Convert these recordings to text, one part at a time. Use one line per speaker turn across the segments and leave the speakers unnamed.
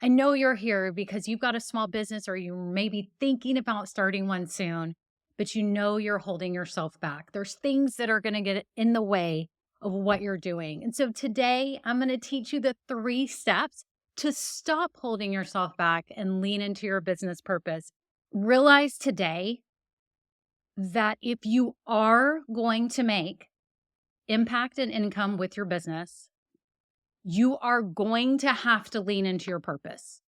I know you're here because you've got a small business or you may be thinking about starting one soon, but you know you're holding yourself back. There's things that are going to get in the way of what you're doing. And so today I'm going to teach you the 3 steps to stop holding yourself back and lean into your business purpose. Realize today that if you are going to make impact and income with your business, you are going to have to lean into your purpose.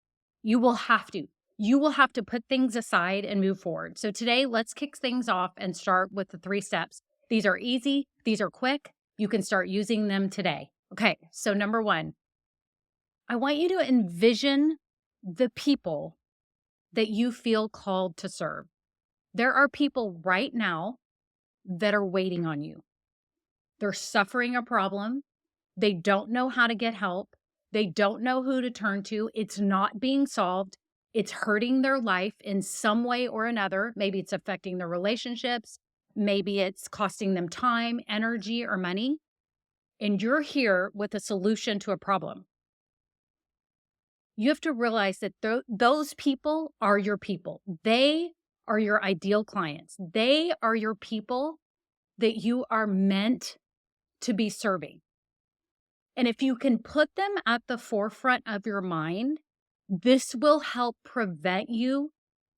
You will have to. You will have to put things aside and move forward. So today, let's kick things off and start with the 3 steps. These are easy. These are quick. You can start using them today. Okay. So number 1, I want you to envision the people that you feel called to serve. There are people right now that are waiting on you. They're suffering a problem. They don't know how to get help. They don't know who to turn to. It's not being solved. It's hurting their life in some way or another. Maybe it's affecting their relationships. Maybe it's costing them time, energy, or money. And you're here with a solution to a problem. You have to realize that those people are your people. They are your ideal clients. They are your people that you are meant to be serving. And if you can put them at the forefront of your mind, this will help prevent you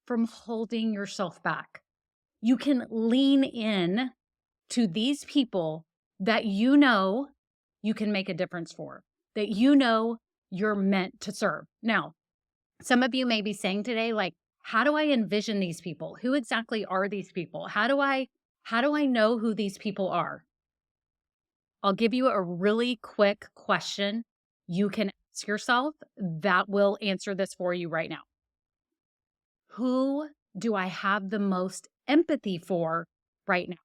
from holding yourself back. You can lean in to these people that you know you can make a difference for, that you know you're meant to serve. Now, some of you may be saying today, like, how do I envision these people? Who exactly are these people? How do I know who these people are? I'll give you a really quick question you can ask yourself that will answer this for you right now. Who do I have the most empathy for right now?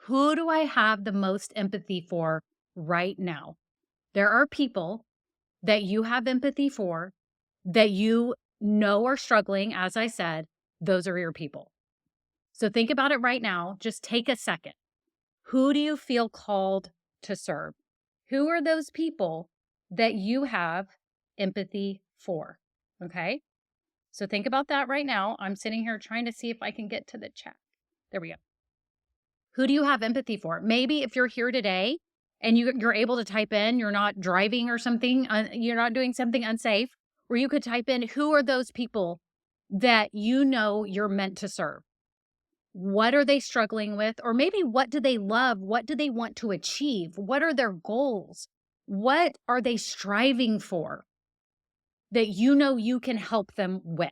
Who do I have the most empathy for right now? There are people that you have empathy for that you know are struggling. As I said, those are your people. So think about it right now. Just take a second. Who do you feel called to serve? Who are those people that you have empathy for? Okay. So think about that right now. I'm sitting here trying to see if I can get to the chat. There we go. Who do you have empathy for? Maybe if you're here today and you're able to type in, you're not driving or something, you're not doing something unsafe, or you could type in, who are those people that you know you're meant to serve? What are they struggling with? Or maybe what do they love? What do they want to achieve? What are their goals? What are they striving for that you know you can help them with?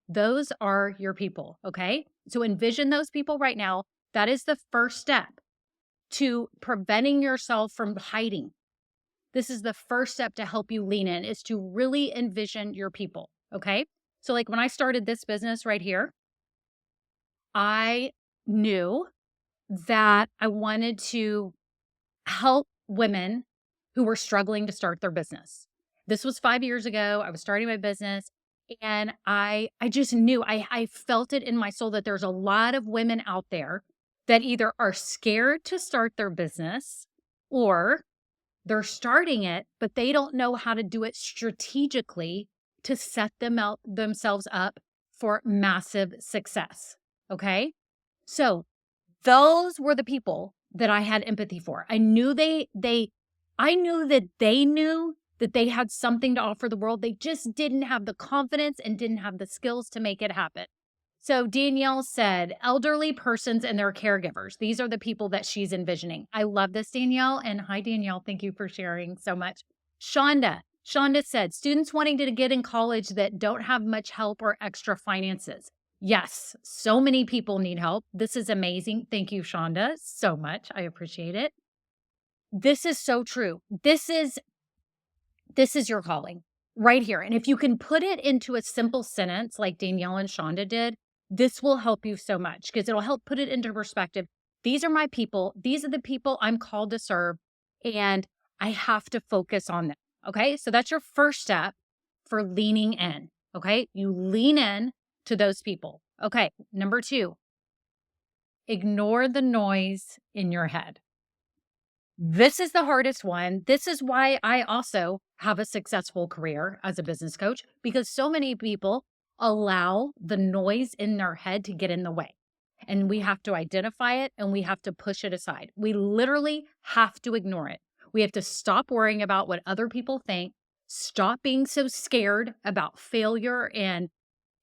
Those are your people, okay? So envision those people right now. That is the first step to preventing yourself from hiding. This is the first step to help you lean in, is to really envision your people, okay? So like when I started this business right here, I knew that I wanted to help women who were struggling to start their business. This was 5 years ago. I was starting my business and I just knew, I felt it in my soul that there's a lot of women out there that either are scared to start their business or they're starting it, but they don't know how to do it strategically to set themselves up for massive success. Okay. So those were the people that I had empathy for. I knew I knew that they knew that they had something to offer the world. They just didn't have the confidence and didn't have the skills to make it happen. So Danielle said, elderly persons and their caregivers. These are the people that she's envisioning. I love this, Danielle. And hi, Danielle. Thank you for sharing so much. Shonda said, students wanting to get in college that don't have much help or extra finances. Yes, so many people need help. This is amazing. Thank you, Shonda, so much. I appreciate it. This is so true. This is your calling right here. And if you can put it into a simple sentence like Danielle and Shonda did, this will help you so much because it'll help put it into perspective. These are my people. These are the people I'm called to serve, and I have to focus on them. Okay. So that's your first step for leaning in. Okay. You lean in to those people. Okay. Number 2, ignore the noise in your head. This is the hardest one. This is why I also have a successful career as a business coach, because so many people allow the noise in their head to get in the way. And we have to identify it and we have to push it aside. We literally have to ignore it. We have to stop worrying about what other people think, stop being so scared about failure and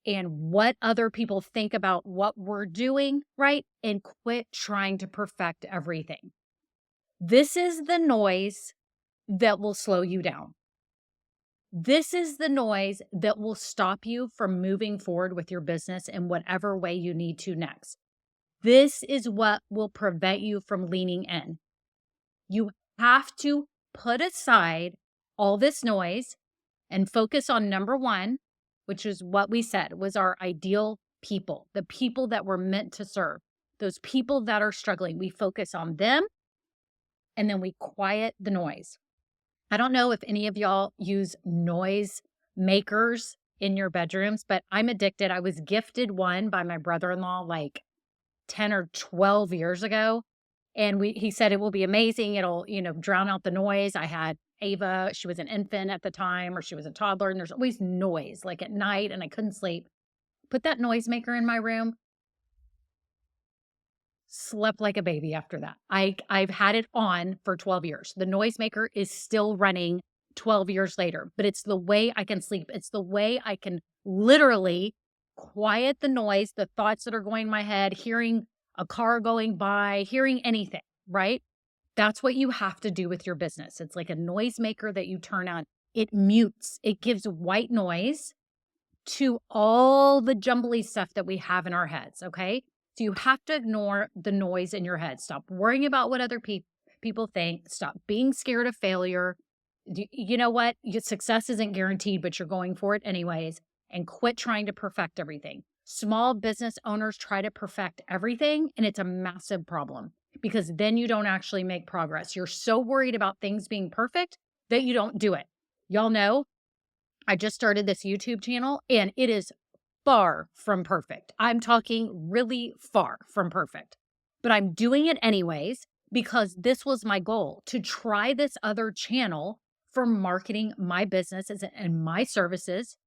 what other people think about what we're doing, right? And quit trying to perfect everything. This is the noise that will slow you down. This is the noise that will stop you from moving forward with your business in whatever way you need to next. This is what will prevent you from leaning in. You have to put aside all this noise and focus on number one, which is what we said was our ideal people, the people that we're meant to serve, those people that are struggling. We focus on them and then we quiet the noise. I don't know if any of y'all use noise makers in your bedrooms, but I'm addicted. I was gifted one by my brother-in-law like 10 or 12 years ago. And he said it will be amazing. It'll, drown out the noise. I had Ava, she was an infant at the time, or she was a toddler, and there's always noise like at night, and I couldn't sleep. Put that noisemaker in my room. Slept like a baby after that. I've had it on for 12 years. The noisemaker is still running 12 years later, but it's the way I can sleep. It's the way I can literally quiet the noise, the thoughts that are going in my head, hearing a car going by, hearing anything, right? That's what you have to do with your business. It's like a noisemaker that you turn on. It mutes, it gives white noise to all the jumbly stuff that we have in our heads, okay? So you have to ignore the noise in your head. Stop worrying about what other people think. Stop being scared of failure. You know what? Your success isn't guaranteed, but you're going for it anyways. And quit trying to perfect everything. Small business owners try to perfect everything, and it's a massive problem because then you don't actually make progress. You're so worried about things being perfect that you don't do it. Y'all know I just started this YouTube channel and it is far from perfect. I'm talking really far from perfect, but I'm doing it anyways because this was my goal, to try this other channel for marketing my businesses and my services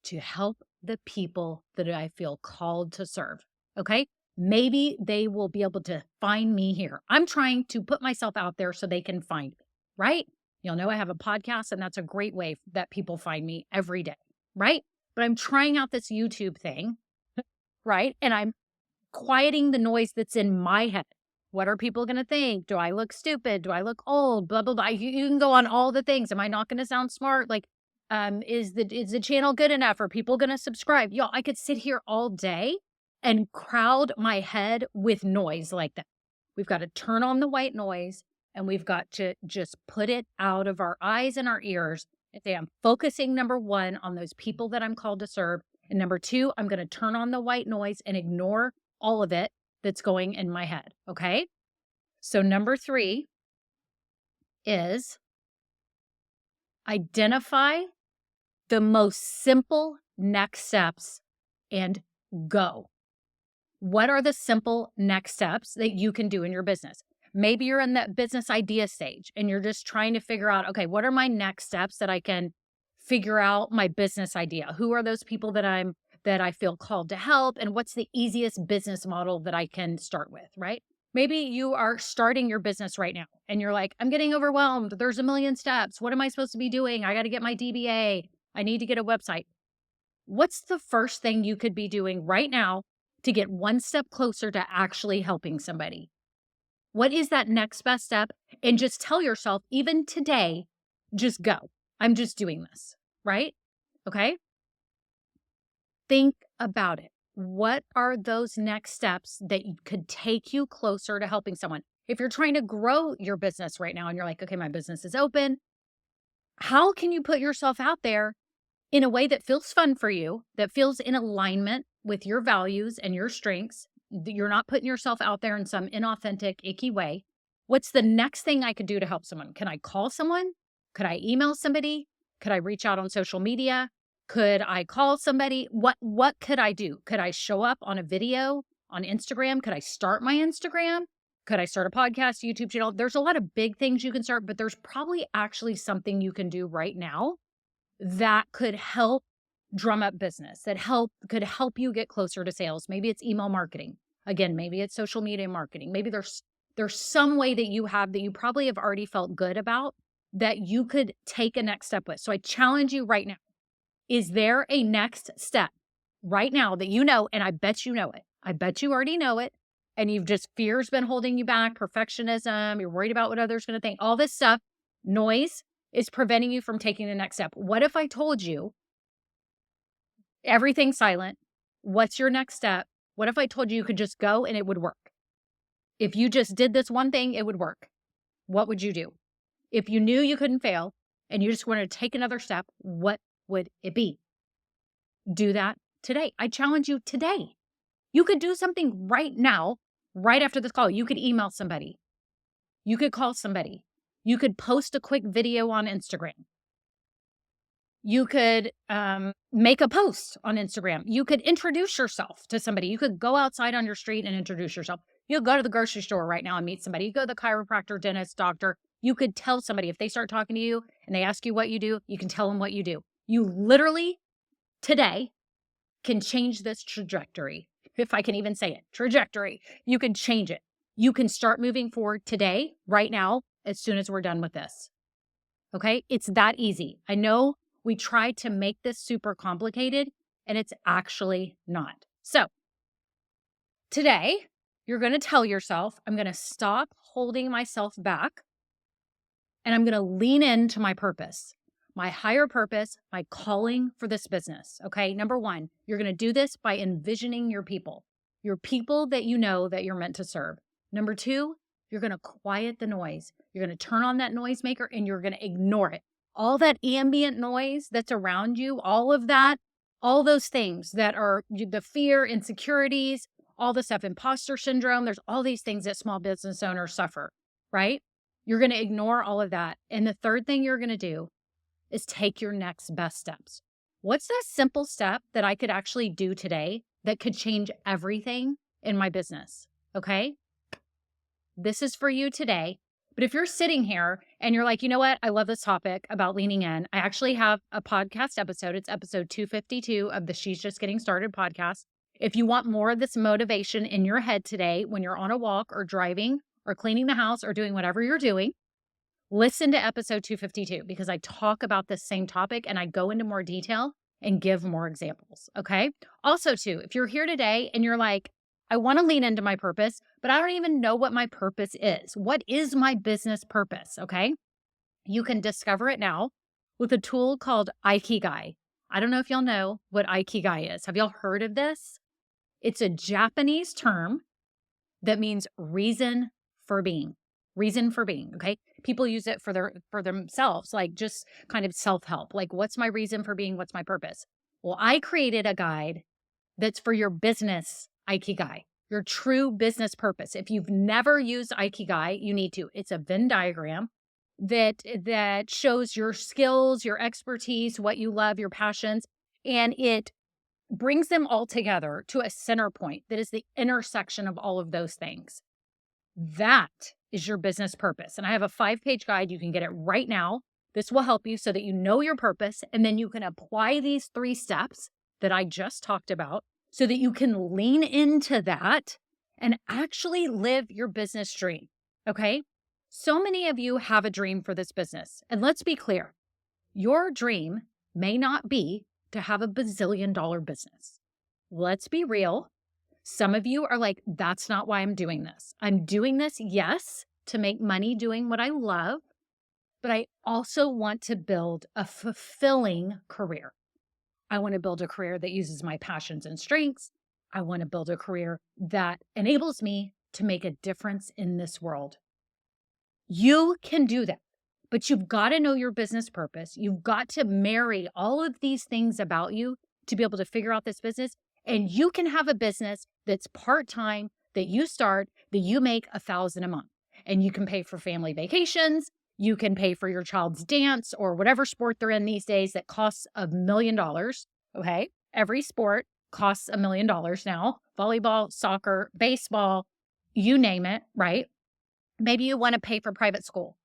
to help the people that I feel called to serve. Okay. Maybe they will be able to find me here. I'm trying to put myself out there so they can find me, right? You'll know I have a podcast, and that's a great way that people find me every day, right? But I'm trying out this YouTube thing, right? And I'm quieting the noise that's in my head. What are people going to think? Do I look stupid? Do I look old? Blah, blah, blah. You can go on all the things. Am I not going to sound smart? Like, is the channel good enough? Are people going to subscribe? Y'all, I could sit here all day and crowd my head with noise like that. We've got to turn on the white noise and we've got to just put it out of our eyes and our ears and say, I'm focusing, number one, on those people that I'm called to serve. And number two, I'm going to turn on the white noise and ignore all of it that's going in my head. Okay. So number three is identify the most simple next steps and go. What are the simple next steps that you can do in your business? Maybe you're in that business idea stage and you're just trying to figure out, okay, what are my next steps that I can figure out my business idea? Who are those people that I feel called to help? And what's the easiest business model that I can start with, right? Maybe you are starting your business right now and you're like, I'm getting overwhelmed. There's a million steps. What am I supposed to be doing? I got to get my DBA. I need to get a website. What's the first thing you could be doing right now to get one step closer to actually helping somebody? What is that next best step? And just tell yourself, even today, just go. I'm just doing this, right? Okay. Think about it. What are those next steps that could take you closer to helping someone? If you're trying to grow your business right now and you're like, okay, my business is open, how can you put yourself out there in a way that feels fun for you, that feels in alignment with your values and your strengths? You're not putting yourself out there in some inauthentic, icky way. What's the next thing I could do to help someone? Can I call someone? Could I email somebody? Could I reach out on social media? Could I call somebody? What could I do? Could I show up on a video on Instagram? Could I start my Instagram? Could I start a podcast, YouTube channel? There's a lot of big things you can start, but there's probably actually something you can do right now that could help drum up business, that could help you get closer to sales. Maybe it's email marketing. Again, maybe it's social media marketing. Maybe there's some way that you have that you probably have already felt good about that you could take a next step with. So I challenge you right now. Is there a next step right now that you know, and I bet you know it. I bet you already know it. And you've just fear's been holding you back, perfectionism, you're worried about what others are going to think, all this stuff, noise is preventing you from taking the next step. What if I told you everything's silent? What's your next step? What if I told you could just go and it would work? If you just did this one thing, it would work. What would you do? If you knew you couldn't fail and you just wanted to take another step, what would it be? Do that today. I challenge you today. You could do something right now, right after this call. You could email somebody. You could call somebody. You could post a quick video on Instagram. You could make a post on Instagram. You could introduce yourself to somebody. You could go outside on your street and introduce yourself. You could go to the grocery store right now and meet somebody. You go to the chiropractor, dentist, doctor. You could tell somebody, if they start talking to you and they ask you what you do, you can tell them what you do. You literally today can change this trajectory. If I can even say it, trajectory. You can change it. You can start moving forward today, right now, as soon as we're done with this. Okay? It's that easy. I know we try to make this super complicated, and it's actually not. So today, you're going to tell yourself, I'm going to stop holding myself back, and I'm going to lean into my purpose, my higher purpose, my calling for this business. Okay. Number one, you're going to do this by envisioning your people that you know that you're meant to serve. Number two, you're going to quiet the noise. You're going to turn on that noisemaker and you're going to ignore it. All that ambient noise that's around you, all of that, all those things that are the fear, insecurities, all the stuff, imposter syndrome. There's all these things that small business owners suffer, right? You're going to ignore all of that. And the third thing you're going to do is take your next best steps. What's that simple step that I could actually do today that could change everything in my business? Okay. This is for you today. But if you're sitting here and you're like, you know what? I love this topic about leaning in. I actually have a podcast episode. It's episode 252 of the She's Just Getting Started podcast. If you want more of this motivation in your head today, when you're on a walk or driving or cleaning the house or doing whatever you're doing, listen to episode 252 because I talk about this same topic and I go into more detail and give more examples. Okay. Also, too, if you're here today and you're like, I want to lean into my purpose, but I don't even know what my purpose is. What is my business purpose? Okay. You can discover it now with a tool called Ikigai. I don't know if y'all know what Ikigai is. Have y'all heard of this? It's a Japanese term that means reason for being. Reason for being. Okay. People use it for themselves, like just kind of self-help. Like, what's my reason for being? What's my purpose? Well, I created a guide that's for your business Ikigai, your true business purpose. If you've never used Ikigai, you need to. It's a Venn diagram that shows your skills, your expertise, what you love, your passions, and it brings them all together to a center point that is the intersection of all of those things. That is your business purpose. And I have a 5-page guide. You can get it right now. This will help you so that you know your purpose, and then you can apply these 3 steps that I just talked about so that you can lean into that and actually live your business dream. Okay. So many of you have a dream for this business. And let's be clear, your dream may not be to have a bazillion-dollar business. Let's be real. Some of you are like, that's not why I'm doing this. I'm doing this, yes, to make money doing what I love, but I also want to build a fulfilling career. I want to build a career that uses my passions and strengths. I want to build a career that enables me to make a difference in this world. You can do that, but you've got to know your business purpose. You've got to marry all of these things about you to be able to figure out this business. And you can have a business that's part-time, that you start, that you make $1,000 a month. And you can pay for family vacations. You can pay for your child's dance or whatever sport they're in these days that costs $1 million. Okay. Every sport costs $1 million now. Volleyball, soccer, baseball, you name it, right? Maybe you want to pay for private school.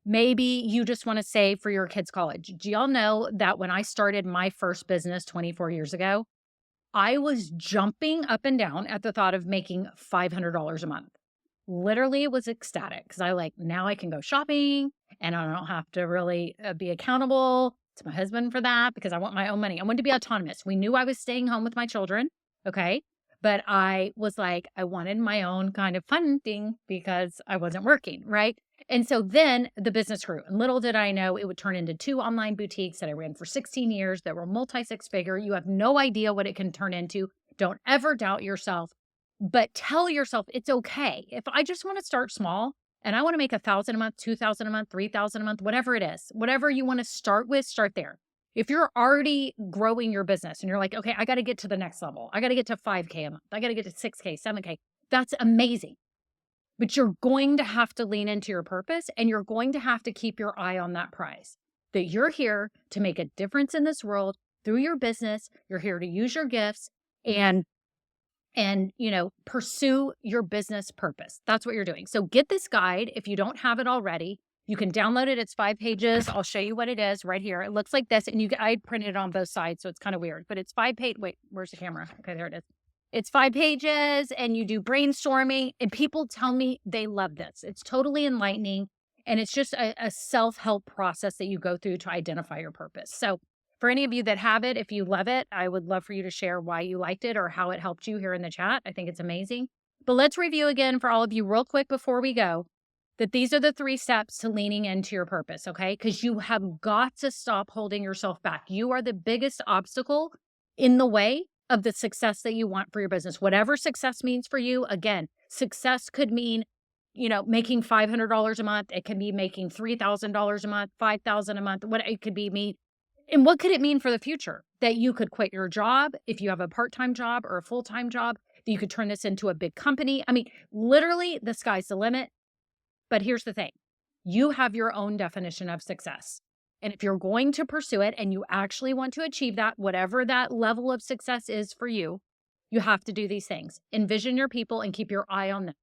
Maybe you just want to save for your kids' college. Do y'all know that when I started my first business 24 years ago, I was jumping up and down at the thought of making $500 a month. Literally was ecstatic because I like, now I can go shopping and I don't have to really be accountable to my husband for that because I want my own money. I wanted to be autonomous. We knew I was staying home with my children. Okay. But I was like, I wanted my own kind of funding because I wasn't working. Right. And so then the business grew. And little did I know it would turn into 2 online boutiques that I ran for 16 years that were multi six figure. You have no idea what it can turn into. Don't ever doubt yourself, but tell yourself it's okay. If I just want to start small and I want to make 1,000 a month, 2,000 a month, 3,000 a month, whatever it is, whatever you want to start with, start there. If you're already growing your business and you're like, okay, I got to get to the next level. I got to get to 5K a month. I got to get to 6K, 7K. That's amazing. But you're going to have to lean into your purpose and you're going to have to keep your eye on that prize. That you're here to make a difference in this world through your business. You're here to use your gifts and pursue your business purpose. That's what you're doing. So get this guide if you don't have it already. You can download it. It's 5 pages. I'll show you what it is right here. It looks like this, and I printed it on both sides, so it's kind of weird. But it's 5 pages. Wait, where's the camera? Okay, there it is. It's 5 pages, and you do brainstorming, and people tell me they love this. It's totally enlightening, and it's just a self-help process that you go through to identify your purpose. So for any of you that have it, if you love it, I would love for you to share why you liked it or how it helped you here in the chat. I think it's amazing. But let's review again for all of you real quick before we go that these are the 3 steps to leaning into your purpose, okay? Because you have got to stop holding yourself back. You are the biggest obstacle in the way of the success that you want for your business. Whatever success means for you, again, success could mean, making $500 a month. It can be making $3,000 a month, $5,000 a month. What it could be me. And what could it mean for the future? That you could quit your job if you have a part-time job or a full-time job, that you could turn this into a big company. I mean, literally the sky's the limit. But here's the thing. You have your own definition of success. And if you're going to pursue it and you actually want to achieve that, whatever that level of success is for you, you have to do these things. Envision your people and keep your eye on them.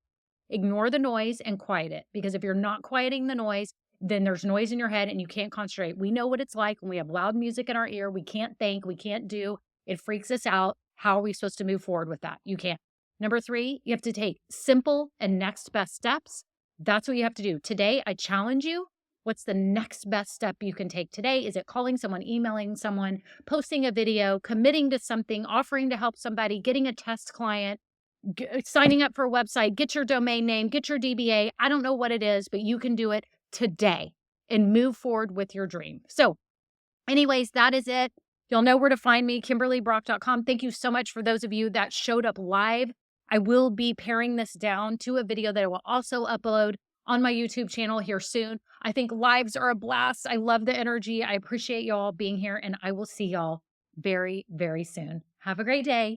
Ignore the noise and quiet it. Because if you're not quieting the noise, then there's noise in your head and you can't concentrate. We know what it's like when we have loud music in our ear. We can't think, we can't do. It freaks us out. How are we supposed to move forward with that? You can't. Number 3, you have to take simple and next best steps. That's what you have to do. Today, I challenge you. What's the next best step you can take today? Is it calling someone, emailing someone, posting a video, committing to something, offering to help somebody, getting a test client, signing up for a website, get your domain name, get your DBA. I don't know what it is, but you can do it today and move forward with your dream. So anyways, that is it. You'll know where to find me, KimberlyBrock.com. Thank you so much for those of you that showed up live. I will be paring this down to a video that I will also upload on my YouTube channel here soon. I think lives are a blast. I love the energy. I appreciate y'all being here, and I will see y'all very, very soon. Have a great day.